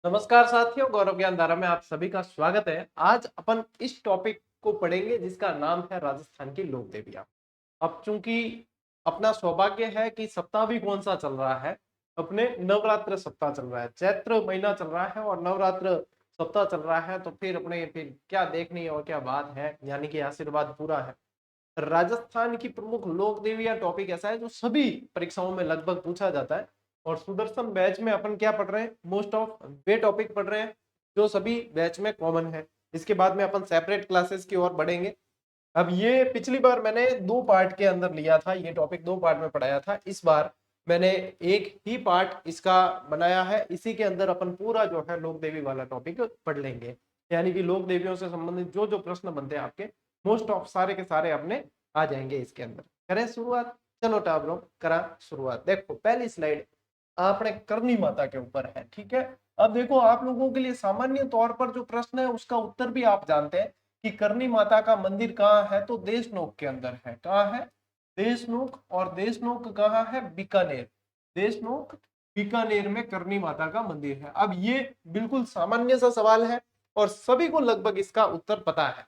नमस्कार साथियों, गौरव ज्ञान धारा में आप सभी का स्वागत है। आज अपन इस टॉपिक को पढ़ेंगे जिसका नाम है राजस्थान की लोक देवियां। अब चूंकि अपना सौभाग्य है कि सप्ताह भी कौन सा चल रहा है, अपने नवरात्र सप्ताह चल रहा है, चैत्र महीना चल रहा है और नवरात्र सप्ताह चल रहा है। तो फिर क्या देखनी और क्या बात है, यानी कि आशीर्वाद पूरा है। राजस्थान की प्रमुख लोक देवियां टॉपिक ऐसा है जो सभी परीक्षाओं में लगभग पूछा जाता है। और सुदर्शन बैच में अपन क्या पढ़ रहे हैं, मोस्ट ऑफ वे टॉपिक पढ़ रहे हैं जो सभी बैच में कॉमन है। इसके बाद में अपन सेपरेट क्लासेस की ओर बढ़ेंगे। अब ये पिछली बार मैंने 2 पार्ट के अंदर लिया था, ये टॉपिक 2 पार्ट में पढ़ाया था। इस बार मैंने एक ही पार्ट इसका बनाया है। इसी के अंदर अपन पूरा जो है लोक देवी वाला टॉपिक पढ़ लेंगे, यानी कि लोक देवियों से संबंधित जो जो प्रश्न बनते हैं आपके, मोस्ट ऑफ सारे के सारे अपने आ जाएंगे इसके अंदर। करें शुरुआत? चलो टाबरो करा शुरुआत। देखो पहली स्लाइड आपने करनी माता के ऊपर है, ठीक है। अब देखो आप लोगों के लिए सामान्य तौर पर जो प्रश्न है उसका उत्तर भी आप जानते हैं कि करनी माता का मंदिर कहाँ है, तो देशनोक के अंदर है। कहाँ है? देशनोक। और देशनोक कहाँ है? बीकानेर। देशनोक बीकानेर में करनी माता का मंदिर है। अब ये बिल्कुल सामान्य सा सवाल है और सभी को लगभग इसका उत्तर पता है,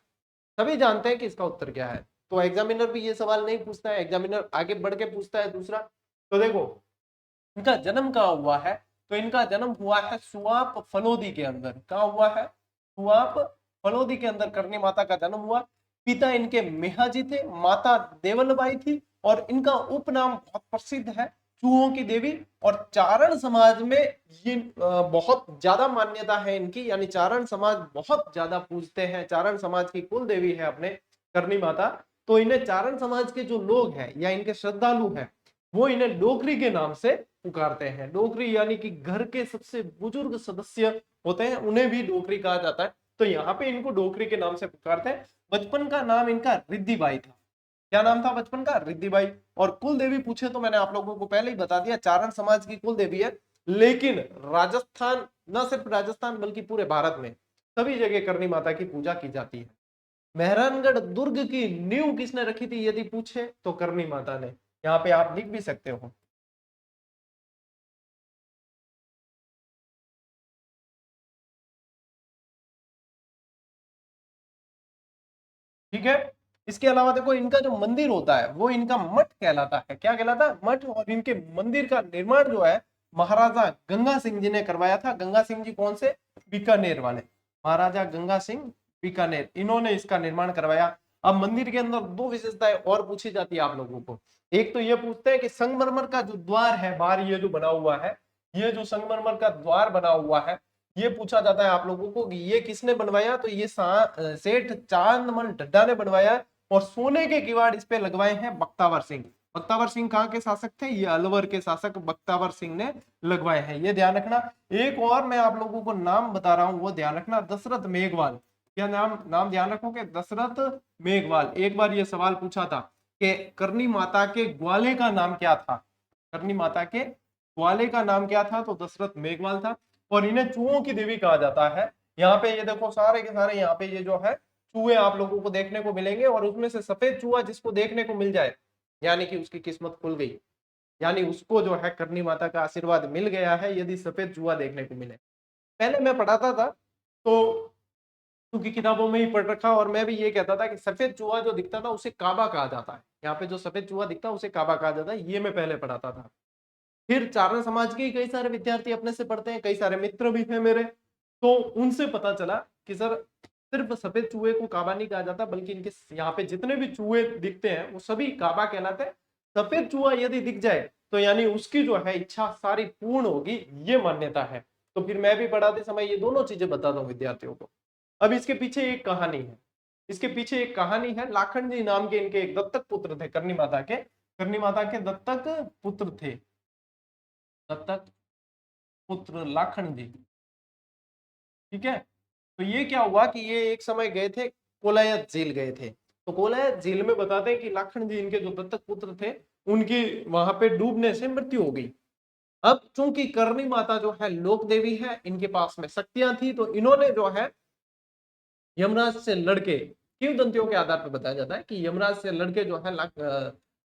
सभी जानते हैं कि इसका उत्तर क्या है। तो एग्जामिनर भी ये सवाल नहीं पूछता है, एग्जामिनर आगे बढ़ के पूछता है दूसरा। तो देखो इनका जन्म कहाँ हुआ है, तो इनका जन्म हुआ है सुआप फलोदी के अंदर। कहाँ हुआ है? सुआप फलोदी के अंदर करनी माता का जन्म हुआ। पिता इनके मेहाजी थे, माता देवलबाई थी और इनका उपनाम बहुत प्रसिद्ध है, चूहों की देवी। और चारण समाज में ये बहुत ज्यादा मान्यता है इनकी, यानी चारण समाज बहुत ज्यादा पूजते हैं। चारण समाज की कुल देवी है अपने करनी माता। तो इन्हें चारण समाज के जो लोग हैं या इनके श्रद्धालु हैं वो इन्हें डोकरी के नाम से पुकारते हैं। डोकरी यानी कि घर के सबसे बुजुर्ग सदस्य होते हैं, उन्हें भी डोकरी कहा जाता है। तो यहाँ पे इनको डोकरी के नाम से पुकारते हैं। बचपन का नाम इनका रिद्धिबाई था। क्या नाम था बचपन का? रिद्धिबाई। और कुल देवी पूछे तो मैंने आप लोगों को पहले ही बता दिया, चारण समाज की कुल देवी है। लेकिन राजस्थान, न सिर्फ राजस्थान बल्कि पूरे भारत में सभी जगह करनी माता की पूजा की जाती है। मेहरानगढ़ दुर्ग की नींव किसने रखी थी यदि पूछे तो करनी माता ने। यहाँ पे आप लिख भी सकते हो। ठीक है। इसके अलावा देखो इनका जो मंदिर होता है वो इनका मठ कहलाता है। क्या कहलाता है? मठ। और इनके मंदिर का निर्माण जो है महाराजा गंगा सिंह जी ने करवाया था। गंगा सिंह जी कौन से? बीकानेर वाले। महाराजा गंगा सिंह बीकानेर, इन्होंने इसका निर्माण करवाया। अब मंदिर के अंदर दो विशेषताएं और पूछी जाती है आप लोगों को। एक तो ये पूछते हैं कि संगमरमर का जो द्वार है बाहर, ये जो बना हुआ है, ये जो संगमरमर का द्वार बना हुआ है, ये पूछा जाता है आप लोगों को कि ये किसने बनवाया, तो ये सेठ चांदमल ढड्डा ने बनवाया। और सोने के किवाड़ इस पे लगवाए हैं बख्तावर सिंह। बख्तावर सिंह कहाँ के शासक थे? ये अलवर के शासक बख्तावर सिंह ने लगवाए हैं, ये ध्यान रखना। एक और मैं आप लोगों को नाम बता रहा हूं, वो ध्यान रखना, दशरथ मेघवाल। क्या नाम नाम ध्यान रखोगे? दशरथ मेघवाल। एक बार ये सवाल पूछा था कि करनी माता के ग्वाले का नाम क्या था। करनी माता के ग्वाले का नाम क्या था? तो दशरथ मेघवाल था। और इन्हें चूहों की देवी कहा जाता है। यहाँ पे ये देखो सारे के सारे यहाँ पे ये जो है चूहे आप लोगों को देखने को मिलेंगे। और उसमें से सफेद चूहा जिसको देखने को मिल जाए यानी कि उसकी किस्मत खुल गई, यानी उसको जो है करनी माता का आशीर्वाद मिल गया है यदि सफेद चूहा देखने को मिले। पहले मैं पढ़ाता था तो क्योंकि किताबों में ही पढ़ रखा, और मैं भी ये कहता था कि सफेद चूहा जो दिखता था उसे काबा कहा जाता है। यहाँ पे जो सफेद चूहा दिखता है उसे काबा कहा जाता है, ये मैं पहले पढ़ाता था। फिर चारण समाज के कई सारे विद्यार्थी अपने से पढ़ते हैं, कई सारे मित्र भी हैं मेरे, तो उनसे पता चला कि सर सिर्फ सफेद चूहे को काबा नहीं कहा जाता, बल्कि इनके यहाँ पे जितने भी चूहे दिखते हैं वो सभी काबा कहलाते हैं। सफेद चूहा यदि दिख जाए तो यानी उसकी जो है इच्छा सारी पूर्ण होगी, ये मान्यता है। तो फिर मैं भी पढ़ाते समय ये दोनों चीजें बताता हूँ विद्यार्थियों को। अब इसके पीछे एक कहानी है, इसके पीछे एक कहानी है। लाखन जी नाम के इनके एक दत्तक पुत्र थे करनी माता के, करनी माता के दत्तक पुत्र थे, दत्तक पुत्र लाखन जी। ठीक है। तो ये क्या हुआ कि ये एक समय गए थे, कोलायत झील गए थे। तो कोलायत झील में बताते हैं कि लाखन जी इनके जो दत्तक पुत्र थे उनकी वहां पे डूबने से मृत्यु हो गई। अब चूंकि करनी माता जो है लोक देवी है, इनके पास में शक्तियां थी, तो इन्होंने जो है यमराज से लड़के, किंवदंतियों के आधार पर बताया जाता है कि यमराज से लड़के जो है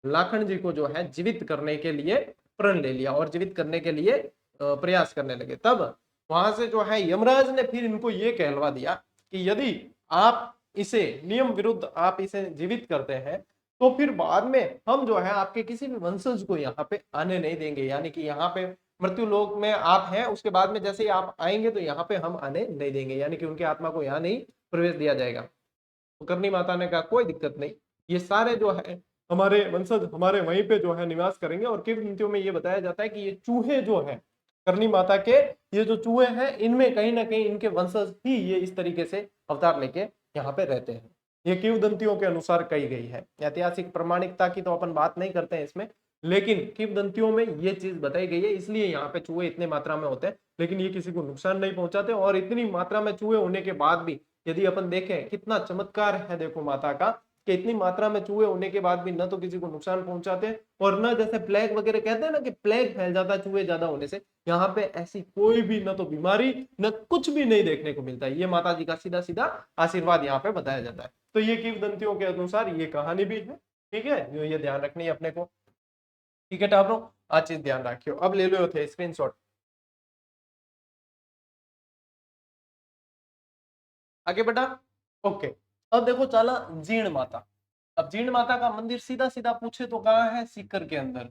लाखन जी को जो है जीवित करने के लिए प्रण ले लिया और जीवित करने के लिए प्रयास करने लगे। तब वहां से जो है यमराज ने फिर इनको ये कहलवा दिया कि यदि आप इसे नियम विरुद्ध आप इसे जीवित करते हैं तो फिर बाद में हम जो है आपके किसी भी वंशज को यहाँ पे आने नहीं देंगे, यानी कि यहाँ पे मृत्यु लोक में आप हैं, उसके बाद में जैसे ही आप आएंगे तो यहाँ पे हम आने नहीं देंगे, यानी कि उनकी आत्मा को यहाँ नहीं प्रवेश दिया जाएगा। तो करनी माता ने कहा कोई दिक्कत नहीं, ये सारे जो है हमारे वंशज हमारे वहीं पे जो है निवास करेंगे। और किंवदंतियों में ये बताया जाता है कि ये चूहे जो है करनी माता के, ये जो चूहे हैं इनमें कहीं ना कहीं इनके वंशज ही ये इस तरीके से अवतार लेके यहाँ पे रहते हैं। ये किंवदंतियों के अनुसार कही गई है। ऐतिहासिक प्रमाणिकता की तो अपन बात नहीं करते हैं इसमें, लेकिन किंवदंतियों में ये चीज बताई गई है, इसलिए यहाँ पे चूहे इतने मात्रा में होते हैं, लेकिन ये किसी को नुकसान नहीं पहुंचाते। और इतनी मात्रा में चूहे होने के बाद भी यदि अपन देखें कितना चमत्कार है देखो माता का, कि इतनी मात्रा में चूहे होने के बाद भी न तो किसी को नुकसान पहुंचाते और न जैसे प्लेग वगैरह कहते हैं ना कि प्लेग फैल जाता है चूहे ज्यादा होने से, यहाँ पे ऐसी कोई भी न तो बीमारी न कुछ भी नहीं देखने को मिलता है। ये माता जी का सीधा सीधा आशीर्वाद यहाँ पे बताया जाता है। तो ये किंवदंतियों के अनुसार ये कहानी भी है, ठीक है, जो ये ध्यान रखनी है अपने को, ठीक है टाबरो, आज चीज ध्यान रखियो। अब ले लो थे स्क्रीनशॉट, आगे बढ़ा, ओके। अब देखो चला जीर्ण माता। अब जीर्ण माता का मंदिर सीधा सीधा पूछे तो कहाँ है, सीकर के अंदर।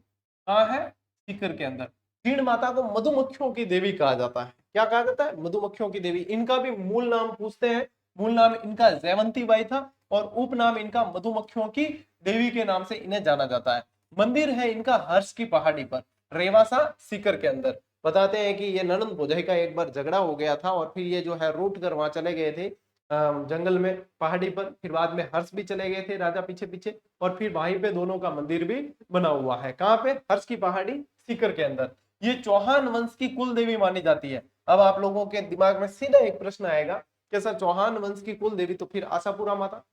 कहाँ है, सीकर के अंदर। जीर्ण माता को मधुमक्खियों की देवी कहा जाता है। क्या कहा जाता है, मधुमक्खियों की देवी। इनका भी मूल नाम पूछते हैं, मूल नाम इनका जयवंती बाई था और उपनाम इनका मधुमक्खियों की देवी के नाम से इन्हें जाना जाता है। मंदिर है इनका हर्ष की पहाड़ी पर, रेवासा सीकर के अंदर। बताते हैं कि ये ननंद भोजाई का एक बार झगड़ा हो गया था और फिर ये जो है रूट कर वहां चले गए थे जंगल में पहाड़ी पर। फिर बाद में हर्ष भी चले गए थे राजा पीछे पीछे, और फिर वहीं पे दोनों का मंदिर भी बना हुआ है। कहाँ पे, हर्ष की पहाड़ी सीकर के अंदर। ये चौहान वंश की कुल देवी मानी जाती है। अब आप लोगों के दिमाग में सीधा एक प्रश्न आएगा कि सर चौहान वंश की कुल देवी तो फिर आशापुरा माता।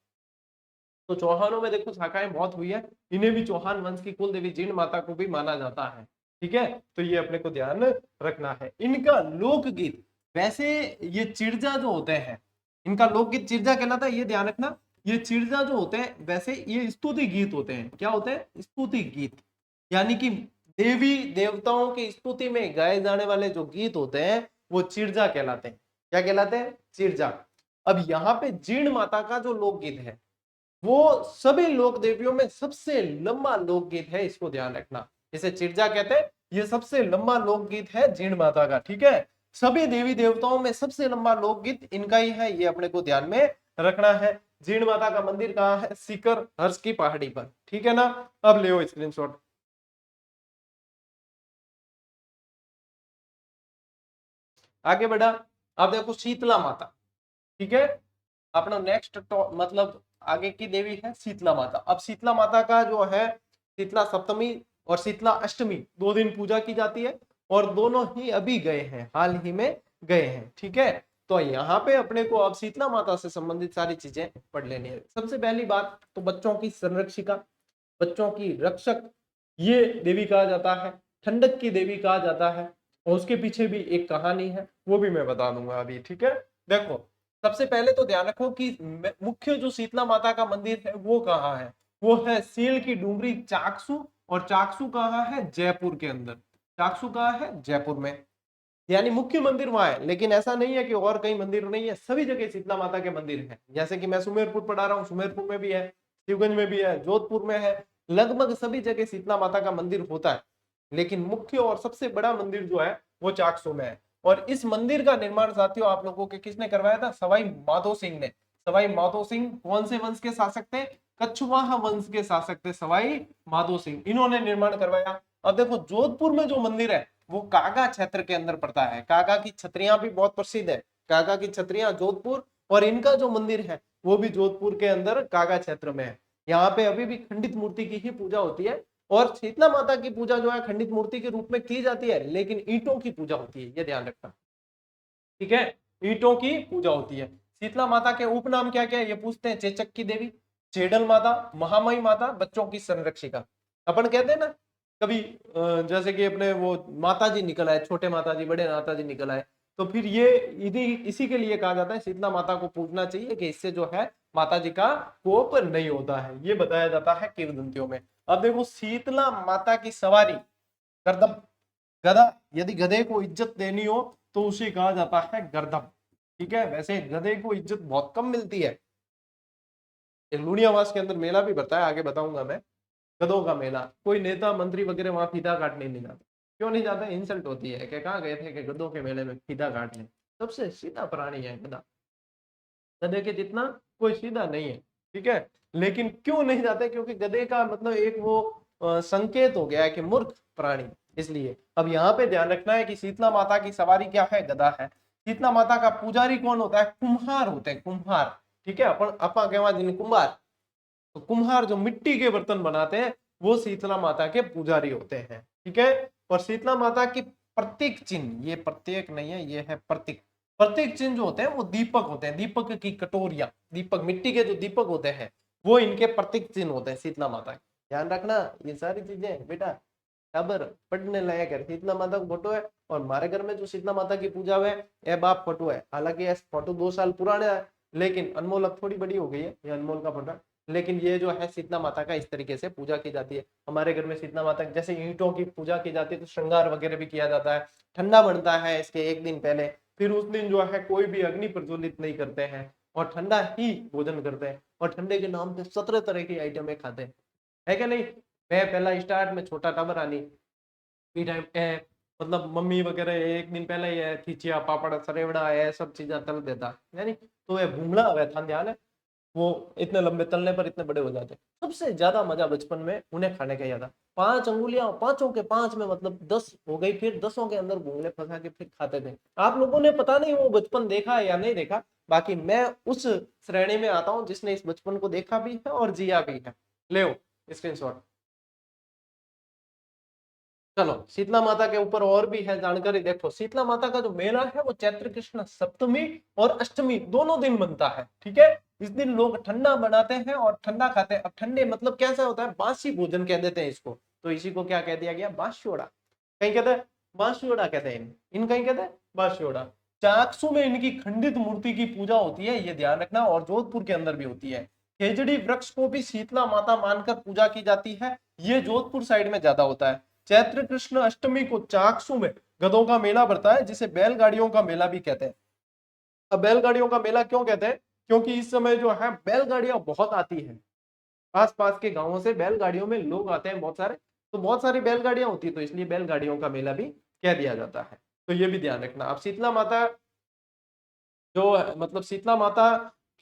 तो चौहानों में देखो शाखाएं बहुत हुई है, इन्हें भी चौहान वंश की कुल देवी जीर्ण माता को भी माना जाता है, ठीक है। तो ये अपने को ध्यान रखना है। इनका लोकगीत, वैसे ये चिड़जा जो होते हैं इनका लोकगीत चिड़जा कहलाता है, ये ध्यान रखना। ये चिड़जा जो होते हैं वैसे ये स्तुति गीत होते हैं। क्या होते हैं, स्तुति गीत, यानी कि देवी देवताओं की स्तुति में गाए जाने वाले जो गीत होते हैं वो चिड़जा कहलाते हैं। क्या कहलाते हैं, चिड़जा। अब यहाँ पे जीर्ण माता का जो लोकगीत है वो सभी लोक देवियों में सबसे लंबा लोकगीत है, इसको ध्यान रखना। इसे चिड़जा कहते हैं, ये सबसे लंबा लोकगीत है जीर्ण माता का, ठीक है। सभी देवी देवताओं में सबसे लंबा लोकगीत इनका ही है, ये अपने को ध्यान में रखना है। जीर्ण माता का मंदिर कहाँ है, सीकर हर्ष की पहाड़ी पर, ठीक है ना। अब ले स्क्रीनशॉट, आगे बढ़ा। अब देखो शीतला माता, ठीक है। अपना नेक्स्ट मतलब आगे की देवी है शीतला माता। अब शीतला माता का जो है शीतला सप्तमी और शीतला अष्टमी 2 दिन पूजा की जाती है, और दोनों ही अभी गए हैं, हाल ही में गए हैं, ठीक है। तो यहाँ पे अपने को अब शीतला माता से संबंधित सारी चीजें पढ़ लेनी है। सबसे पहली बात तो बच्चों की संरक्षिका, बच्चों की रक्षक ये देवी कहा जाता है, ठंडक की देवी कहा जाता है। और उसके पीछे भी एक कहानी है, वो भी मैं बता दूंगा अभी, ठीक है। देखो सबसे पहले तो ध्यान रखो कि मुख्य जो शीतला माता का मंदिर है वो कहाँ है, वो है सील की डूंगरी चाकसू। और चाकसू कहाँ है, जयपुर के अंदर। चाकसू कहाँ है, जयपुर में। यानी मुख्य मंदिर वहां है, लेकिन ऐसा नहीं है कि और कहीं मंदिर नहीं है, सभी जगह शीतला माता के मंदिर है। जैसे कि मैं सुमेरपुर पढ़ा रहा हूँ, सुमेरपुर में भी है, शिवगंज में भी है, जोधपुर में है, लगभग सभी जगह शीतला माता का मंदिर होता है। लेकिन मुख्य और सबसे बड़ा मंदिर जो है वो चाकसू में है। और इस मंदिर का निर्माण साथियों आप लोगों के किसने करवाया था, सवाई माधो सिंह ने। सवाई माधो सिंह कौन से वंश के शासक थे, कछवाहा वंश के शासक थे सवाई माधो सिंह, इन्होंने निर्माण करवाया। अब देखो जोधपुर में जो मंदिर है वो कागा क्षेत्र के अंदर पड़ता है। कागा की छतरियां भी बहुत प्रसिद्ध है, कागा की छतरियां जोधपुर, और इनका जो मंदिर है वो भी जोधपुर के अंदर कागा क्षेत्र में है। यहाँ पे अभी भी खंडित मूर्ति की ही पूजा होती है, और शीतला माता की पूजा जो है खंडित मूर्ति के रूप में की जाती है, लेकिन ईंटों की पूजा होती है, ये ध्यान रखना, ठीक है। ईंटों की पूजा होती है। शीतला माता के उपनाम क्या क्या है ये पूछते हैं, चेचक की देवी, चेडल माता, महामयी माता, बच्चों की संरक्षिका। अपन कहते हैं ना कभी जैसे कि अपने वो माता जी निकल आए, छोटे माता जी बड़े माता जी निकल आए, तो फिर ये इसी के लिए कहा जाता है शीतला माता को पूजना चाहिए कि इससे जो है माता जी का कोप नहीं होता है, ये बताया जाता है किंवदंतियों में। अब देखो शीतला माता की सवारी, गर्दभ, गधा, यदि गधे को इज्जत देनी हो तो उसे कहा जाता है गर्दभ। ठीक है, वैसे गधे को इज्जत बहुत कम मिलती है। लुणियावास के अंदर मेला भी भरता है, आगे बताऊंगा मैं, गधों का मेला। कोई नेता मंत्री वगैरह वहां फीता काटने नहीं जाता। क्यों नहीं जाता? इंसल्ट होती है कि कहाँ गए थे कि गधों के मेले में फीता काटने। सबसे सीधा प्राणी है गधा, गधे के जितना कोई सीधा नहीं है। ठीक है, लेकिन क्यों नहीं जाते? क्योंकि गधे का मतलब एक वो संकेत हो गया है कि मूर्ख प्राणी, इसलिए। अब यहाँ पे ध्यान रखना है कि शीतला माता की सवारी क्या है? गधा है। शीतला माता का पुजारी कौन होता है? कुम्हार होते हैं, कुम्हार। ठीक है, अपन अपा कहवा जिन कुम्हार। तो कुम्हार जो मिट्टी के बर्तन बनाते हैं वो शीतला माता के पुजारी होते हैं। ठीक है, और शीतला माता की प्रतीक चिन्ह, ये प्रत्येक नहीं है, ये है प्रतीक। प्रतीक चिन्ह जो होते हैं वो दीपक होते हैं, दीपक की कटोरियां, दीपक, मिट्टी के जो दीपक होते हैं वो इनके प्रतीक चिन्ह होते हैं शीतला माता के। ध्यान रखना, ये सारी चीजें बेटा खबर पढ़ने लायक है। शीतला माता का फोटो है, और हमारे घर में जो शीतला माता की पूजा हुआ है ये बाप फोटो है। हालांकि ये फोटो 2 साल पुराना है, लेकिन अनमोल अब थोड़ी बड़ी हो गई है, ये अनमोल का फोटो है। लेकिन ये जो है शीतला माता का इस तरीके से पूजा की जाती है। हमारे घर में शीतला माता जैसे ईंटों की पूजा की जाती है, तो श्रृंगार वगैरह भी किया जाता है। ठंडा बनता है इसके एक दिन पहले, फिर उस दिन जो है कोई भी अग्नि प्रज्वलित नहीं करते हैं और ठंडा ही भोजन करते हैं, और ठंडे के नाम पे 17 तरह की आइटमें खाते हैं, है क्या नहीं? मैं पहला स्टार्ट में छोटा टाबर आनी टाइम मतलब मम्मी वगैरह एक दिन पहले ये खिचिया पापड़ सरेवड़ा है सब चीजें तल देता, यानी तो ये भूंगला हुआ था, ध्यान है। वो इतने लंबे तलने पर इतने बड़े हो जाते। सबसे ज्यादा मजा बचपन में उन्हें खाने का ही आता। 5 अंगुलियां, पांचों के पांच में मतलब 10 हो गई, फिर 10 के अंदर भूंगले फंसा के फिर खाते थे। आप लोगों ने पता नहीं वो बचपन देखा है या नहीं देखा, बाकी मैं उस श्रेणी में आता हूँ जिसने इस बचपन को देखा भी है और जिया भी है। ले स्क्रीनशॉट। चलो, शीतला माता के ऊपर और भी है जानकारी। देखो, शीतला माता का जो मेला है वो चैत्र कृष्ण सप्तमी और अष्टमी दोनों दिन बनता है। ठीक है, इस दिन लोग ठंडा बनाते हैं और ठंडा खाते हैं। अब ठंडे मतलब कैसा होता है? बासी भोजन कह देते हैं इसको, तो इसी को क्या कह दिया गया? बास्योड़ा। कहीं कहते हैं बास्योड़ा, कहते हैं इन कहीं कहते हैं बास्योड़ा। चाकसू में इनकी खंडित मूर्ति की पूजा होती है, ये ध्यान रखना, और जोधपुर के अंदर भी होती है। खेजड़ी वृक्ष को भी शीतला माता मानकर पूजा की जाती है, ये जोधपुर साइड में ज्यादा होता है। चैत्र कृष्ण अष्टमी को चाकसू में गधों का मेला बढ़ता है, जिसे बैलगाड़ियों का मेला भी कहते हैं। अब बैलगाड़ियों का मेला क्यों कहते हैं? क्योंकि इस समय जो है बैलगाड़ियां बहुत आती हैं, आसपास के गांवों से बैलगाड़ियों में लोग आते हैं बहुत सारे, तो बहुत सारी बैलगाड़ियां होती है, तो इसलिए बैलगाड़ियों का मेला भी कह दिया जाता है। तो ये भी ध्यान रखना। अब शीतला माता जो मतलब शीतला माता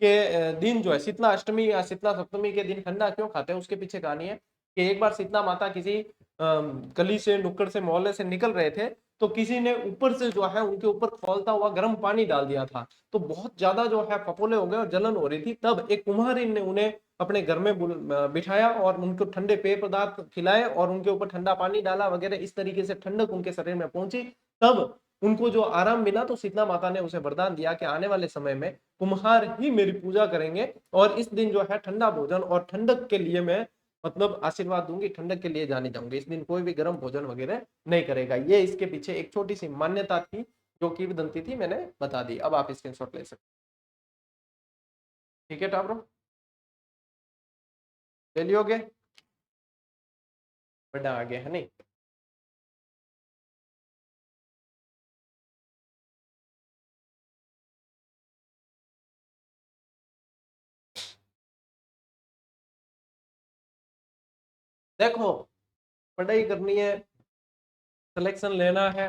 के दिन जो है, शीतला अष्टमी या शीतला सप्तमी के दिन ठंडा क्यों खाते हैं, उसके पीछे कहानी है कि एक बार शीतला माता किसी गली से, नुक्कड़ से, मोहल्ले से निकल रहे थे, तो किसी ने ऊपर से जो है उनके ऊपर खौलता हुआ गर्म पानी डाल दिया था। तो बहुत ज्यादा जो है फफोले हो गए और जलन हो रही थी। तब एक कुम्हारी ने उन्हें अपने घर में बिठाया और उनको ठंडे पेय पदार्थ खिलाए और उनके ऊपर ठंडा पानी डाला वगैरह, इस तरीके से ठंडक उनके शरीर में पहुंची। तब उनको जो आराम मिला, तो शीतला माता ने उसे वरदान दिया कि आने वाले समय में कुम्हार ही मेरी पूजा करेंगे, और इस दिन जो है ठंडा भोजन और ठंडक के लिए मैं मतलब आशीर्वाद दूंगी, ठंडक के लिए जाने जाऊंगी। इस दिन कोई भी गर्म भोजन वगैरह नहीं करेगा। ये इसके पीछे एक छोटी सी मान्यता थी जो किंवदंती थी, मैंने बता दी। अब आप स्क्रीनशॉट ले सकते। ठीक है टाब्रो, ले लियोगे? बड़ा आगे है नहीं? देखो, पढ़ाई करनी है, सिलेक्शन लेना है,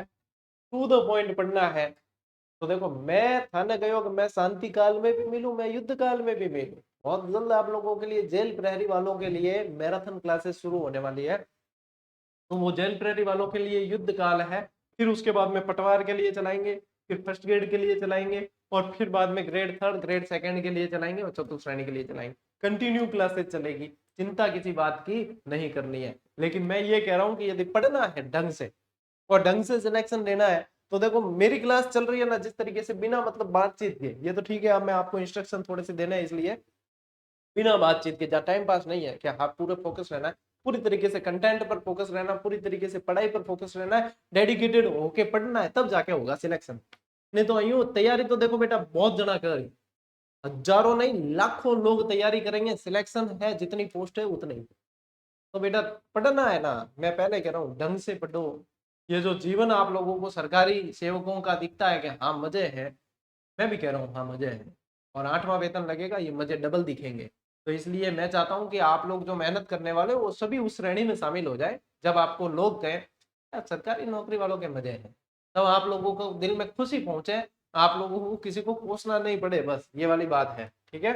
टू द पॉइंट पढ़ना है। तो देखो, मैं थाने गयो कि मैं शांति काल में भी मिलूं, मैं युद्ध काल में भी मिलूं। बहुत जल्द आप लोगों के लिए, जेल प्रहरी वालों के लिए मैराथन क्लासेस शुरू होने वाली है। तो वो जेल प्रहरी वालों के लिए युद्ध काल है, फिर उसके बाद में पटवार के लिए चलाएंगे, फिर फर्स्ट ग्रेड के लिए चलाएंगे, और फिर बाद में ग्रेड थर्ड, ग्रेड सेकंड के लिए चलाएंगे, और चतुर्थ श्रेणी के लिए चलाएंगे। कंटिन्यू क्लासेस चलेगी, चिंता किसी बात की नहीं करनी है। लेकिन मैं ये कह रहा हूँ कि यदि पढ़ना है ढंग से और ढंग से सिलेक्शन लेना है, तो देखो मेरी क्लास चल रही है ना जिस तरीके से, बिना मतलब बातचीत के, ये तो ठीक है, अब मैं आपको इंस्ट्रक्शन थोड़े से देना है इसलिए, बिना बातचीत के, जहाँ टाइम पास नहीं है, क्या आप पूरे फोकस रहना है, पूरी तरीके से कंटेंट पर फोकस रहना, पूरी तरीके से पढ़ाई पर फोकस रहना है, डेडिकेटेड होके पढ़ना है, तब जाके होगा सिलेक्शन। नहीं तो यूं तैयारी तो देखो बेटा बहुत जना कर रही, हजारों नहीं लाखों लोग तैयारी करेंगे, सिलेक्शन है जितनी पोस्ट है उतनी। तो बेटा पढ़ना है ना, मैं पहले कह रहा हूँ ढंग से पढ़ो। ये जो जीवन आप लोगों को सरकारी सेवकों का दिखता है कि हाँ मजे है, मैं भी कह रहा हूँ हाँ मजे है, और 8वां वेतन लगेगा, ये मजे डबल दिखेंगे। तो इसलिए मैं चाहता हूँ कि आप लोग जो मेहनत करने वाले वो सभी उस श्रेणी में शामिल हो जाए। जब आपको लोग कहें यार सरकारी नौकरी वालों के मजे हैं, तब आप लोगों को दिल में खुशी पहुंचे, आप लोगों को किसी को कोसना नहीं पड़े, बस ये वाली बात है। ठीक है।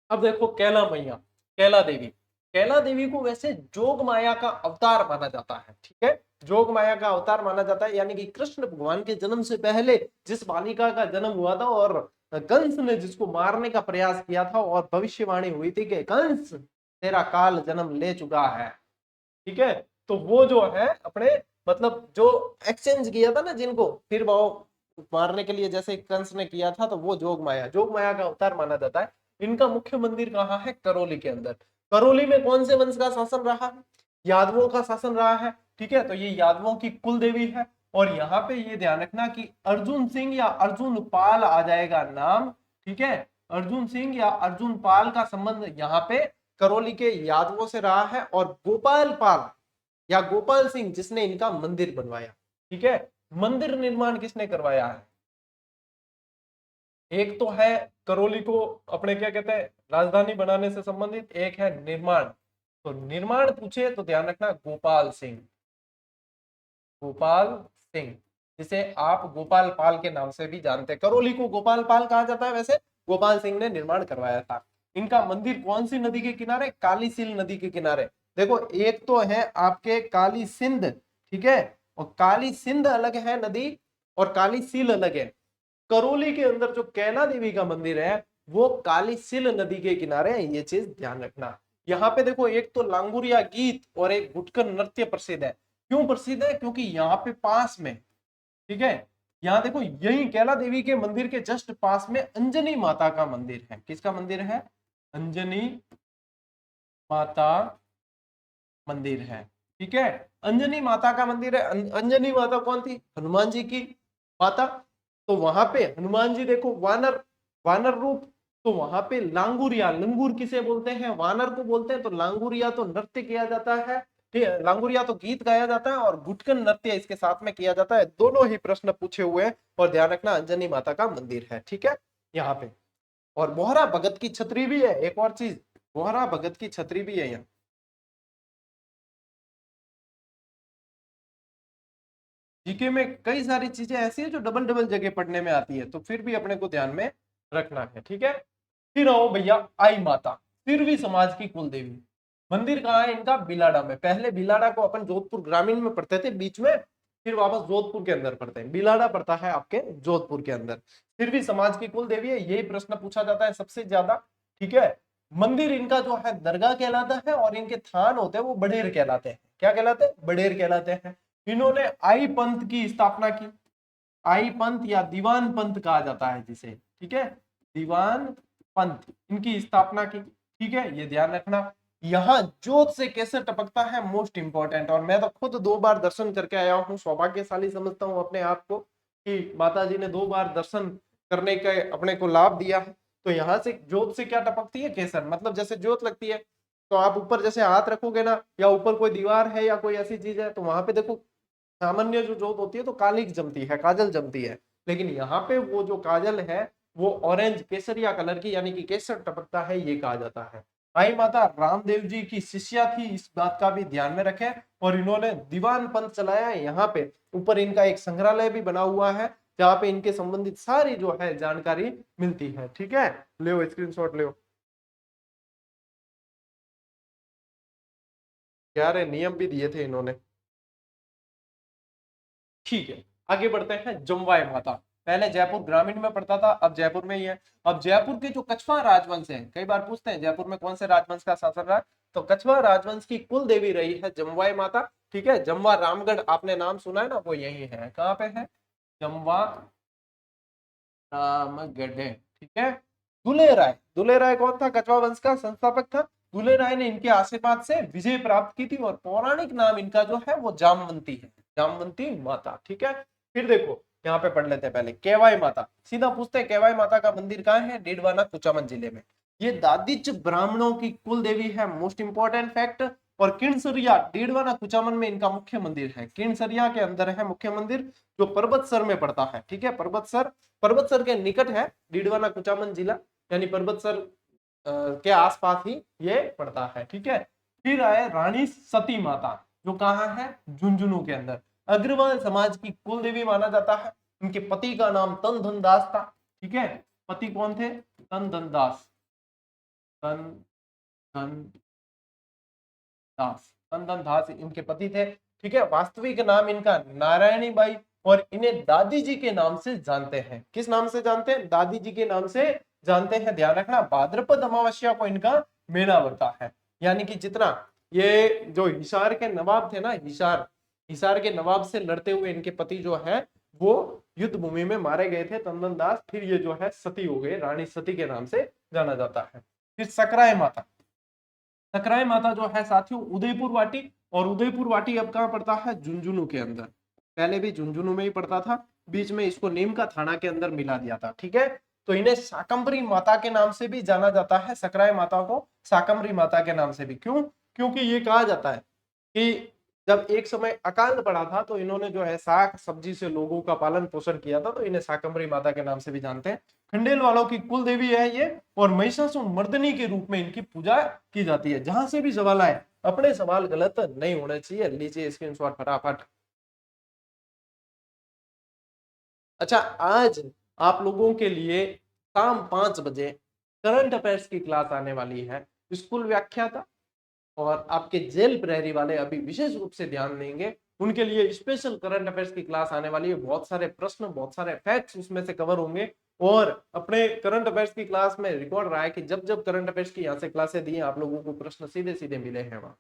अब देखो कैला मैया, कैला देवी, कैला देवी को वैसे जोग माया का अवतार माना जाता है। ठीक है, जोग माया का अवतार माना जाता है, यानी कि कृष्ण भगवान के जन्म से पहले जिस बालिका का जन्म हुआ था और कंस ने जिसको मारने का प्रयास किया था और भविष्यवाणी हुई थी कि कंस तेरा काल जन्म ले चुका है। ठीक है, तो वो जो है अपने मतलब जो एक्सचेंज किया था ना जिनको फिर वो मारने के लिए जैसे कंस ने किया था, तो वो जोग माया का अवतार माना जाता है। इनका मुख्य मंदिर कहाँ है? करौली के अंदर। करौली में कौन से वंश का शासन रहा है? यादवों का शासन रहा है। ठीक है, तो ये यादवों की कुल देवी है। और यहाँ पे ये ध्यान रखना कि अर्जुन सिंह या अर्जुन पाल आ जाएगा नाम। ठीक है, अर्जुन सिंह या अर्जुन पाल का संबंध यहाँ पे करौली के यादवों से रहा है। और गोपाल पाल या गोपाल सिंह जिसने इनका मंदिर बनवाया। ठीक है, मंदिर निर्माण किसने करवाया है? एक तो है करौली को अपने क्या कहते हैं राजधानी बनाने से संबंधित, एक है निर्माण। तो निर्माण पूछे तो ध्यान रखना गोपाल सिंह, गोपाल सिंह, जिसे आप गोपाल पाल के नाम से भी जानते हैं। करौली को गोपाल पाल कहा जाता है, वैसे गोपाल सिंह ने निर्माण करवाया था। इनका मंदिर कौन सी नदी के किनारे? काली सील नदी के किनारे। देखो एक तो है आपके काली सिंध, ठीक है, और काली सिंध अलग है नदी और काली सील अलग है। करौली के अंदर जो कैला देवी का मंदिर है वो काली सिल नदी के किनारे है, ये चीज ध्यान रखना। यहाँ पे देखो एक तो लांगुरिया गीत और एक गुटकर नृत्य प्रसिद्ध है। क्यों प्रसिद्ध है? क्योंकि यहाँ पे पास में, ठीक है, यहाँ देखो यही कैला देवी के मंदिर के जस्ट पास में अंजनी माता का मंदिर है। किसका मंदिर है? अंजनी माता मंदिर है। ठीक है, अंजनी माता का मंदिर है। अंजनी माता कौन थी? हनुमान जी की माता। तो वहां पे हनुमान जी देखो वानर, वानर रूप। तो वहां पे लांगुरिया, लंगूर किसे बोलते हैं? वानर को बोलते हैं। तो लांगुरिया तो नृत्य किया जाता है, ठीक है, लांगुरिया तो गीत गाया जाता है और गुटकन नृत्य इसके साथ में किया जाता है। दोनों ही प्रश्न पूछे हुए हैं और ध्यान रखना अंजनी माता का मंदिर है। ठीक है, यहाँ पे और बोहरा भगत की छतरी भी है। एक और चीज, बोहरा भगत की छतरी भी है यहाँ। जीके में कई सारी चीजें ऐसी है जो डबल डबल जगह पढ़ने में आती है, तो फिर भी अपने को ध्यान में रखना है। ठीक है, फिर आओ भैया आई माता, सिरवी समाज की कुल देवी। मंदिर कहाँ है इनका? बिलाड़ा में। पहले बिलाड़ा को अपन जोधपुर ग्रामीण में पढ़ते थे बीच में, फिर वापस जोधपुर के अंदर पढ़ते हैं। बिलाड़ा पड़ता है आपके जोधपुर के अंदर। सिरवी समाज की कुल देवी है, यही प्रश्न पूछा जाता है सबसे ज्यादा। ठीक है, मंदिर इनका जो है दरगाह कहलाता है और इनके थान होते हैं वो बडेर कहलाते हैं। क्या कहलाते हैं? बडेर कहलाते हैं। इन्होंने आई पंथ की स्थापना की। आई पंथ या दीवान पंथ कहा जाता है जिसे, ठीक है, दीवान पंथ, इनकी स्थापना की। ठीक है, ये ध्यान रखना। यहाँ जोत से कैसे टपकता है, मोस्ट इंपॉर्टेंट। और मैं तो खुद 2 बार दर्शन करके आया हूँ, सौभाग्यशाली समझता हूँ अपने आप को कि माता जी ने 2 बार दर्शन करने का अपने को लाभ दिया है। तो यहाँ से जोत से क्या टपकती है? केसर, मतलब जैसे जोत लगती है तो आप ऊपर जैसे हाथ रखोगे ना, या ऊपर कोई दीवार है या कोई ऐसी चीज है, तो वहां पे देखो सामान्य जो जोत होती है तो काली जमती है, काजल जमती है। लेकिन यहाँ पे वो जो काजल है वो ऑरेंज केसरिया कलर की, यानी कि केसर टपकता है, ये कहा जाता है। आई माता रामदेव जी की शिष्या थी, इस बात का भी ध्यान में रखें। और इन्होंने दीवान पंथ चलाया है। यहाँ पे ऊपर इनका एक संग्रहालय भी बना हुआ है जहाँ पे इनके संबंधित सारी जो है जानकारी मिलती है। ठीक है, ले स्क्रीनशॉट ले। यार नियम भी दिए थे इन्होंने। ठीक है, आगे बढ़ते हैं। जमवाय माता, पहले जयपुर ग्रामीण में पड़ता था, अब जयपुर में ही है। अब जयपुर के जो कछवा राजवंश है, कई बार पूछते हैं जयपुर में कौन से राजवंश का शासन रहा है, तो कछवा राजवंश की कुल देवी रही है जमवाय माता। ठीक है, जमवा रामगढ़ आपने नाम सुना है ना, वो यही है। कहाँ पे है? जमवा रामगढ़। ठीक है, दुले राय, दुले राय कौन था? कछवा वंश का संस्थापक था। दुले राय ने इनके आशीर्वाद से विजय प्राप्त की थी और पौराणिक नाम इनका जो है वो जामवंती है, जामवंती माता। ठीक है, फिर देखो यहाँ पे पढ़ लेते हैं पहले केवाई माता। सीधा पूछते हैं केवाई माता का मंदिर कहाँ है? डीडवाना कुचामन जिले में। ये दादिच ब्राह्मणों की कुल देवी है, मोस्ट इंपॉर्टेंट फैक्ट। और किणसरिया डीडवाना कुचामन में इनका मुख्य मंदिर है। किणसरिया के अंदर है मुख्य मंदिर, जो पर्वतसर में पड़ता है। ठीक है, पर्वतसर के निकट है डीडवाना कुचामन जिला, यानी पर्वतसर के आसपास ही ये पड़ता है। ठीक है, फिर आए रानी सती माता, जो कहाँ है, झुंझुनू के अंदर। अग्रवाल समाज की कुल देवी माना जाता है। इनके पति का नाम तन धन दास था। ठीक है, पति कौन थे, तन धन दास, तन धन दास, तन धन दास इनके पति थे। ठीक है, वास्तविक नाम इनका नारायणी बाई, और इन्हें दादी जी के नाम से जानते हैं। किस नाम से जानते हैं, दादी जी के नाम से जानते हैं। ध्यान रखना, भाद्रपद अमावस्या को इनका मेला बढ़ता है। यानी कि जितना ये जो हिसार के नवाब थे ना, हिसार के नवाब से लड़ते हुए इनके पति जो है वो युद्ध भूमि में मारे गए थे, तंदन दास। फिर ये जो है सती हो गए, रानी सती के नाम से जाना जाता है। फिर सकराय माता, सकराय माता जो है साथियों उदयपुर वाटी, और उदयपुर वाटी अब कहाँ पड़ता है, झुंझुनू के अंदर। पहले भी झुंझुनू में ही पड़ता था, बीच में इसको नीम का थाना के अंदर मिला दिया था। ठीक है, तो इन्हें शाकंभरी माता के नाम से भी जाना जाता है। सकराय माता को शाकंभरी माता के नाम से भी, क्यों, क्योंकि ये कहा जाता है कि जब एक समय अकाल पड़ा था तो इन्होंने जो है साग सब्जी से लोगों का पालन पोषण किया था, तो इन्हें शाकंभरी माता के नाम से भी जानते हैं। खंडेल वालों की कुल देवी है ये, और महिषासुर मर्दनी के रूप में इनकी पूजा की जाती है। जहां से भी सवाल आए, अपने सवाल गलत नहीं होने चाहिए। लीजिए स्क्रीनशॉट फटाफट। अच्छा, आज आप लोगों के लिए शाम 5 बजे करंट अफेयर्स की क्लास आने वाली है। स्कूल व्याख्याता और आपके जेल प्रहरी वाले अभी विशेष रूप से ध्यान देंगे, उनके लिए स्पेशल करंट अफेयर्स की क्लास आने वाली है। बहुत सारे प्रश्न, बहुत सारे फैक्ट्स उसमें से कवर होंगे। और अपने करंट अफेयर्स की क्लास में रिकॉर्ड रहा है कि जब जब करंट अफेयर्स की यहाँ से क्लासें दी, आप लोगों को प्रश्न सीधे सीधे मिले हैं, वहां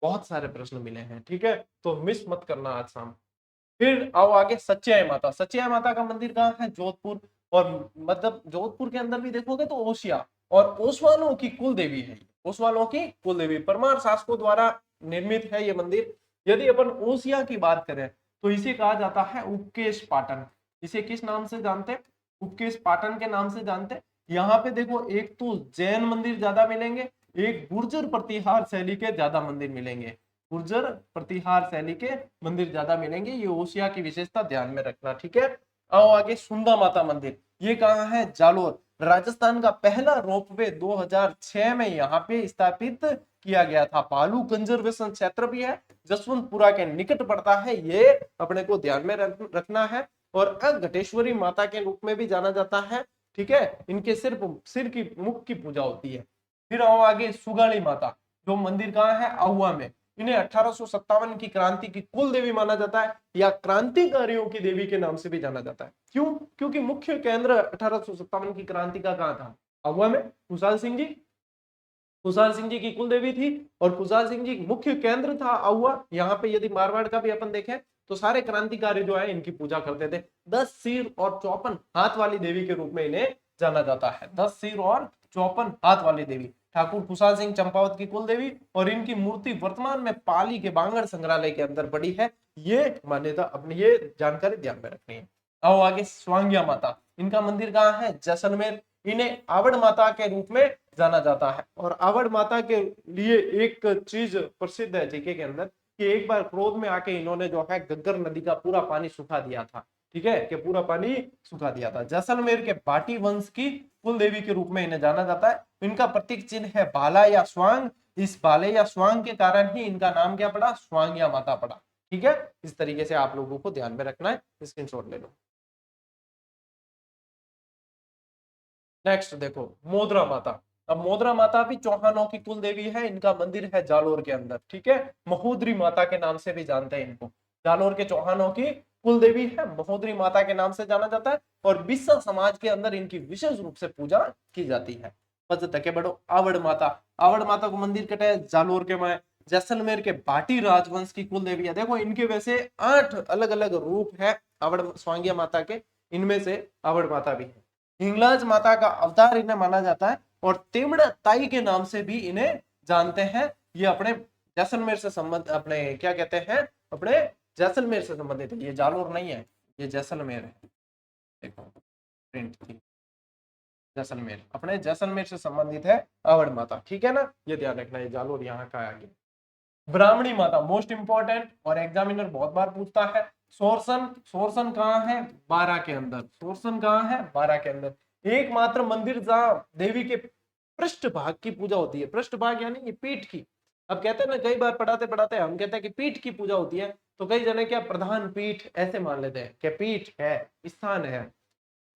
बहुत सारे प्रश्न मिले हैं। ठीक है, तो मिस मत करना आज शाम। फिर आओ आगे, सच्चियाई माता। सच्चियाई माता का मंदिर कहाँ है, जोधपुर। और मतलब जोधपुर के अंदर भी देखोगे तो ओसिया और ओसवालों की कुल देवी है। ओसवालों की कुल देवी परमार शासकों द्वारा निर्मित है ये मंदिर। यदि अपन ओसिया की बात करें तो इसे कहा जाता है उपकेश पाटन। इसे किस नाम से जानते हैं, उपकेश पाटन के नाम से जानते हैं। यहाँ पे देखो, एक तो जैन मंदिर ज्यादा मिलेंगे, एक गुर्जर प्रतिहार शैली के ज्यादा मंदिर मिलेंगे। गुर्जर प्रतिहार शैली के मंदिर ज्यादा मिलेंगे, ये ओसिया की विशेषता ध्यान में रखना। ठीक है, आओ आगे, सुंदा माता मंदिर। ये कहाँ है, जालोर। राजस्थान का पहला रोपवे 2006 में यहाँ पे स्थापित किया गया था। भालू कंजर्वेशन क्षेत्र भी है, जसवंतपुरा के निकट पड़ता है, ये अपने को ध्यान में रखना है। और अघटेश्वरी माता के रूप में भी जाना जाता है। ठीक है, इनके सिर की मुख की पूजा होती है। फिर आओ आगे, सुगाली माता, जो मंदिर कहाँ है, आहुआ में। इन्हें 1857 की क्रांति की कुल देवी माना जाता है, या क्रांतिकारियों की देवी के नाम से भी जाना जाता है। क्यों, क्योंकि मुख्य केंद्र 1857 की क्रांति का कहाँ था, आहुआ में। कुशाल सिंह जी, कुशाल सिंह जी की कुल देवी थी, और कुशाल सिंह जी मुख्य केंद्र था आहुआ। यहाँ पे यदि मारवाड़ का भी अपन देखें तो सारे क्रांतिकारी जो है इनकी पूजा करते थे। 10 सिर और 54 हाथ वाली देवी के रूप में इन्हें जाना जाता है। 10 सिर और 54 हाथ वाली देवी ठाकुर कुशाल सिंह चंपावत की कुल देवी, और इनकी मूर्ति वर्तमान में पाली के बांगड़ संग्रहालय के अंदर पड़ी है। ये मान्यता, अपनी ये जानकारी ध्यान में रखनी है। आओ आगे, स्वांगिया माता। इनका मंदिर कहाँ है, जैसलमेर। इन्हें आवड़ माता के रूप में जाना जाता है। और आवड़ माता के लिए एक चीज प्रसिद्ध है जीके के अंदर, कि एक बार क्रोध में आके इन्होंने जो है गग्गर नदी का पूरा पानी सुखा दिया था। ठीक है, कि पूरा पानी सुखा दिया था। जैसलमेर के बाटी वंश की कुल देवी के रूप में इन्हें जाना जाता है। इनका प्रतीक चिन्ह है भाला या स्वांग। इस भाले या स्वांग के कारण ही इनका नाम क्या पड़ा, स्वांगिया माता पड़ा। ठीक है, इस तरीके से आप लोगों को ध्यान में रखना है, स्क्रीनशॉट ले लो। नेक्स्ट देखो, मोदरा माता। अब मोदरा माता भी चौहानों की कुल देवी है। इनका मंदिर है जालोर के अंदर। ठीक है, महोदरी माता के नाम से भी जानते हैं इनको। जालोर के चौहानों की कुल देवी है, महोदरी माता के नाम से जाना जाता है। और बिस्सा समाज के अंदर इनकी विशेष रूप से पूजा की जाती है। बस तके बढ़ो, आवड़ माता। आवड़ माता को मंदिर कटे है जालोर के में। जैसलमेर के बाटी राजवंश की कुल देवी है। देखो, इनके वैसे 8 अलग अलग रूप है आवड़ स्वांगिया माता के, इनमें से आवड़ माता भी है। हिंगलाज माता का अवतार इन्हें माना जाता है, और तेमड़ा ताई के नाम से भी इन्हें जानते हैं। ये अपने जैसलमेर से संबंध, अपने क्या कहते हैं, अपने जैसलमेर से संबंधित है। ये जालोर नहीं है, ये जैसलमेर है। देखो प्रिंट थी, जैसलमेर अपने जैसलमेर से संबंधित है आवड़ माता। ठीक है ना, ये ध्यान रखना, ये जालोर यहाँ का आ गया। ब्राह्मणी माता मोस्ट इंपॉर्टेंट और एग्जामिनर बहुत बार पूछता है। सोरसन, सोरसन कहाँ है? 12 के अंदर। सोरसन कहाँ है? 12 के अंदर। एकमात्र मंदिर जहां देवी के पृष्ठ भाग की पूजा होती है। पृष्ठ भाग यानी ये पीठ की। अब कहते हैं ना, कई बार पढ़ाते पढ़ाते हम कहते हैं कि पीठ की पूजा होती है, तो कई जने क्या प्रधान पीठ ऐसे मान लेते हैं कि पीठ है, स्थान है।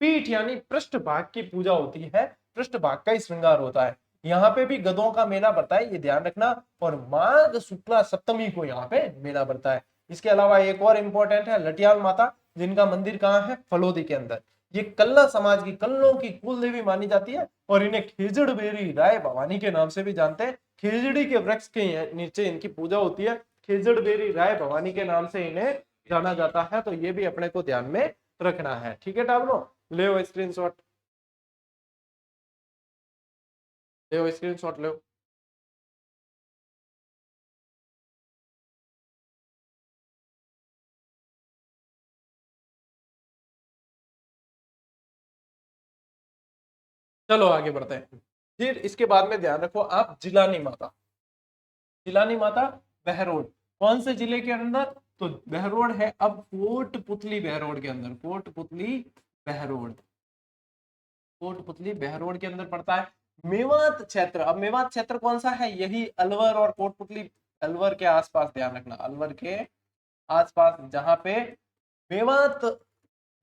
पीठ यानी पृष्ठ भाग की पूजा होती है, पृष्ठ भाग का ही श्रृंगार होता है। यहाँ पे भी गधों का मेला पड़ता है, ये ध्यान रखना। और माघ शुक्ला सप्तमी को यहाँ पे मेला पड़ता है। इसके अलावा एक और इंपॉर्टेंट है लटियाल माता, जिनका मंदिर कहाँ है? फलोदी के अंदर। ये कल्ला समाज की, कल्लों की कुल देवी मानी जाती है और इन्हें खेजड़ बेरी राय भवानी के नाम से भी जानते हैं। खेजड़ी के वृक्ष के नीचे इनकी पूजा होती है। खेजड़ बेरी राय भवानी के नाम से इन्हें जाना जाता है। तो ये भी अपने को ध्यान में रखना है। ठीक है टाबलो, ले स्क्रीनशॉट, ले स्क्रीनशॉट ले। चलो आगे बढ़ते हैं। फिर इसके बाद में ध्यान रखो आप, जिलानी माता। जिलानी माता बहरोड, कौन से जिले के अंदर? तो बहरोड है। अब कोटपुतली बहरोड के अंदर, कोटपुतली बहरोड, कोटपुतली बहरोड के अंदर पड़ता है। मेवात क्षेत्र, अब मेवात क्षेत्र कौन सा है? यही अलवर और कोटपुतली, अलवर के आसपास, ध्यान रखना अलवर के आसपास, जहां पे मेवात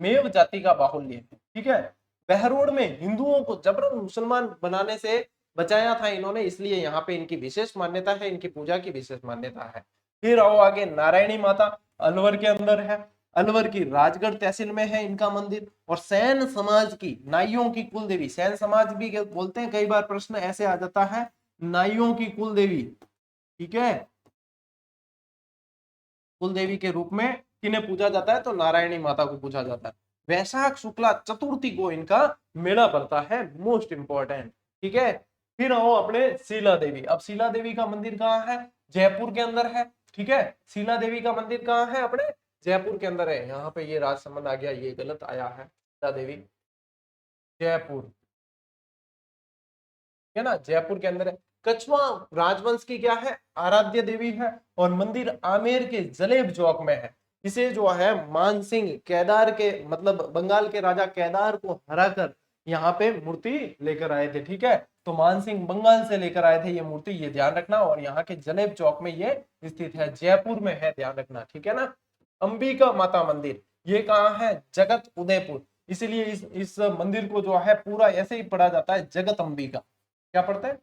मेव जाति का बाहुल्य है। ठीक है। बहरोड में हिंदुओं को जबरन मुसलमान बनाने से बचाया था इन्होंने, इसलिए यहाँ पे इनकी विशेष मान्यता है, इनकी पूजा की विशेष मान्यता है। फिर आओ आगे, नारायणी माता अलवर के अंदर है। अलवर की राजगढ़ तहसील में है इनका मंदिर। और सैन समाज की, नाइयों की कुल देवी, सैन समाज भी बोलते हैं, कई बार प्रश्न ऐसे आ जाता है, नाइयों की कुल देवी। ठीक है, कुल देवी के रूप में किन्हें पूजा जाता है? तो नारायणी माता को पूजा जाता है। वैशाख शुक्ला चतुर्थी को इनका मेला पड़ता है, मोस्ट इंपॉर्टेंट। ठीक है। फिर आओ अपने शीला देवी। अब शीला देवी का मंदिर कहाँ है? जयपुर के अंदर है। ठीक है। शीला देवी का मंदिर कहाँ है? अपने जयपुर के अंदर है। यहाँ पे ये राजसमंद आ गया, ये गलत आया है। शीला देवी जयपुर है ना, जयपुर के अंदर है। कछवा राजवंश की क्या है? आराध्य देवी है। और मंदिर आमेर के जलेब चौक में है। इसे जो है मानसिंह केदार के, मतलब बंगाल के राजा केदार को हराकर यहाँ पे मूर्ति लेकर आए थे। ठीक है। तो मानसिंह बंगाल से लेकर आए थे ये मूर्ति, ये ध्यान रखना। और यहाँ के जलेब चौक में ये स्थित है, जयपुर में है, ध्यान रखना। ठीक है ना। अंबिका माता मंदिर, ये कहाँ है? जगत उदयपुर। इसीलिए इस मंदिर को जो है पूरा ऐसे ही पढ़ा जाता है, जगत अंबिका। क्या पढ़ते हैं?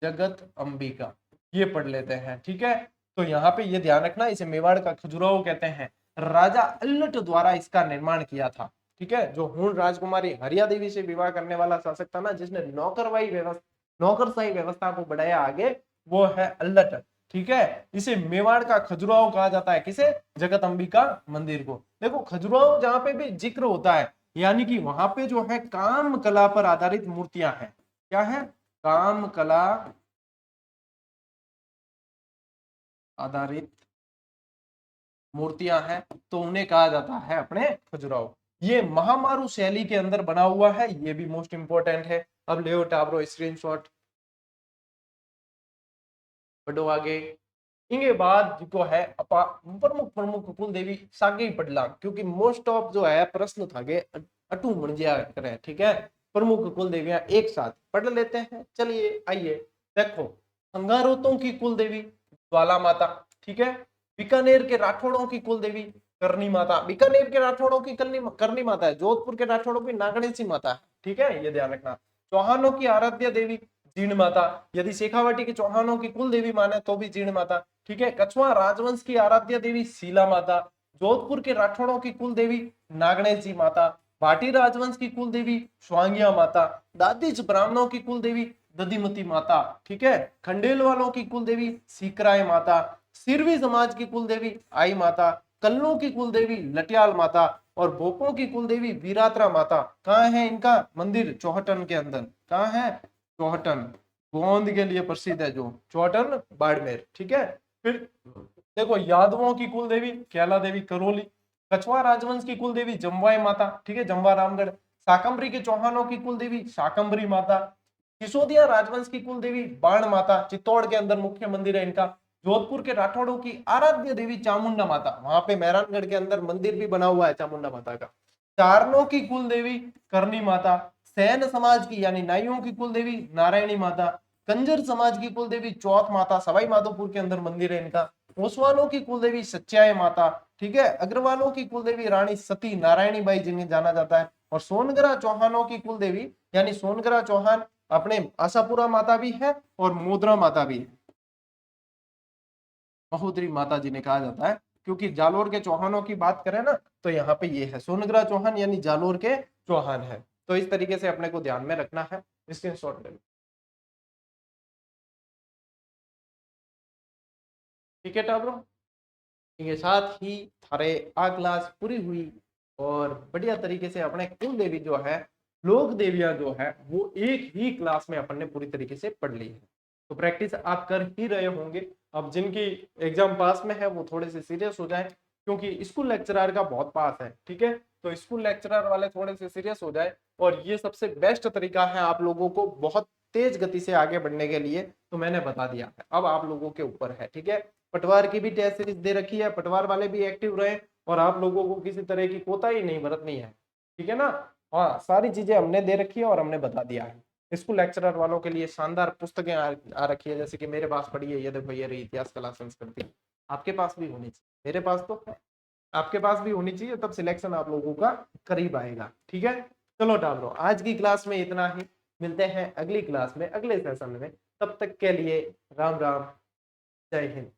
जगत अंबिका, ये पढ़ लेते हैं। ठीक है। तो यहाँ पे ये ध्यान रखना, इसे मेवाड़ का खजुराहो कहते हैं। राजा अल्लट द्वारा इसका निर्माण किया था। ठीक है। जो हुण राजकुमारी हरिया देवी से विवाह करने वाला शासक था ना, जिसने नौकरशाही व्यवस्था को बढ़ाया आगे, वो है अल्लट। ठीक है। इसे मेवाड़ का खजुराहो कहा जाता है। किसे? जगत अंबिका मंदिर को। देखो खजुराहो जहां पे भी जिक्र होता है, यानी कि वहां पे जो है काम कला पर आधारित मूर्तियां हैं। क्या है? काम कला आधारित मूर्तियां हैं, तो उन्हें कहा जाता है अपने खजुराहो। ये महामारू शैली के अंदर बना हुआ है, ये भी मोस्ट इंपोर्टेंट है। अब ले टाब्रो स्क्रीनशॉट, बढ़ो आगे। इनके बाद जो है प्रमुख प्रमुख कुल देवी सागे ही पढ़ला, क्योंकि मोस्ट ऑफ जो है प्रश्न था अटू बन गया करे। ठीक है। प्रमुख कुल देवियां एक साथ पढ़ लेते हैं। चलिए आइए देखो, संगारोतों की कुल देवी ज्वाला माता। ठीक है। बीकानेर के राठौड़ों की कुल देवी करनी माता। बीकानेर के राठौड़ों की करनी माता है। जोधपुर के राठौड़ों की नागणेशी माता है। ठीक है, ये ध्यान रखना। चौहानों की आराध्य देवी जीर्ण माता। यदि शेखावाटी के चौहानों की कुल देवी माने तो भी जीर्ण माता। ठीक है। कछवा राजवंश की आराध्य देवी शीला माता। जोधपुर के राठौड़ों की कुल देवी नागणेश जी माता। भाटी राजवंश की कुल देवी स्वांगिया माता। दादिच ब्राह्मणों की कुल देवी दधिमती माता। ठीक है। खंडेल वालों की कुल देवी सीकराय माता। सिरवी समाज की कुल देवी आई माता। कल्लों की कुल देवी लटियाल माता। और भोपों की कुल देवी वीरात्रा माता। कहाँ है इनका मंदिर? चौहटन के अंदर। कहाँ है? चौहटन, गोंद के लिए प्रसिद्ध है जो चौहटन, बाड़मेर। ठीक है। फिर देखो, यादवों की कुल देवी कैला देवी करौली। कछवा राजवंश की कुल देवी जमवाई माता। ठीक है, जमवा रामगढ़। शाकंभरी के चौहानों की कुल देवी शाकंभरी माता। सिसोदिया राजवंश की कुल देवी बाण माता, चित्तौड़ के अंदर मुख्य मंदिर है इनका। जोधपुर के राठौड़ों की आराध्य देवी चामुंडा माता, वहां पे मेहरानगढ़ के अंदर मंदिर भी बना हुआ है चामुंडा माता का। चारणों की कुल देवी करनी माता, सैन समाज की यानी नाइयों की कुल देवी नारायणी माता, कंजर समाज की कुल देवी चौथ माता, सवाई माधोपुर के अंदर मंदिर है इनका। ओसवालों की कुल देवी सच्चाई माता, ठीक है। अग्रवालों की कुल देवी रानी सती नारायणी बाई जिन्हें जाना जाता है। और सोनगरा चौहानों की कुल देवी यानी सोनगरा चौहान अपने आशापुरा माता भी है और मोदरा माता भी है, महोदरी माता जिन्हें कहा जाता है। क्योंकि जालोर के चौहानों की बात करें ना, तो यहाँ पे ये है सोनगरा चौहान यानी जालोर के चौहान है। तो इस तरीके से अपने को ध्यान में रखना है, स्क्रीनशॉट ले लो। ठीक है टाब्रो, के साथ ही थारे आ क्लास पूरी हुई और बढ़िया तरीके से अपने कुल देवी जो है, लोक देवियां जो है, वो एक ही क्लास में अपन ने पूरी तरीके से पढ़ ली है। तो प्रैक्टिस आप कर ही रहे होंगे। अब जिनकी एग्जाम पास में है वो थोड़े से सीरियस हो जाए, क्योंकि स्कूल लेक्चरर का बहुत पास है, ठीक है। तो स्कूल लेक्चरर वाले थोड़े से सीरियस हो जाए, और ये सबसे बेस्ट तरीका है आप लोगों को बहुत तेज गति से आगे बढ़ने के लिए, तो मैंने बता दिया है, अब आप लोगों के ऊपर है, ठीक है। पटवार की भी टेस्ट सीरीज दे रखी है, पटवार वाले भी एक्टिव रहे, और आप लोगों को किसी तरह की कोताही नहीं बरतनी है, ठीक है ना। हाँ, सारी चीजें हमने दे रखी है और हमने बता दिया है। स्कूल लेक्चरर वालों के लिए शानदार पुस्तकें आ रखी है, जैसे कि मेरे पास पड़ी है, ये देखो, ये रही इतिहास कला संस्कृति। आपके पास भी होनी चाहिए, मेरे पास तो है, आपके पास भी होनी चाहिए, तब सिलेक्शन आप लोगों का करीब आएगा, ठीक है। चलो डालो, आज की क्लास में इतना ही, मिलते हैं अगली क्लास में अगले सेशन में, तब तक के लिए राम राम, जय हिंद।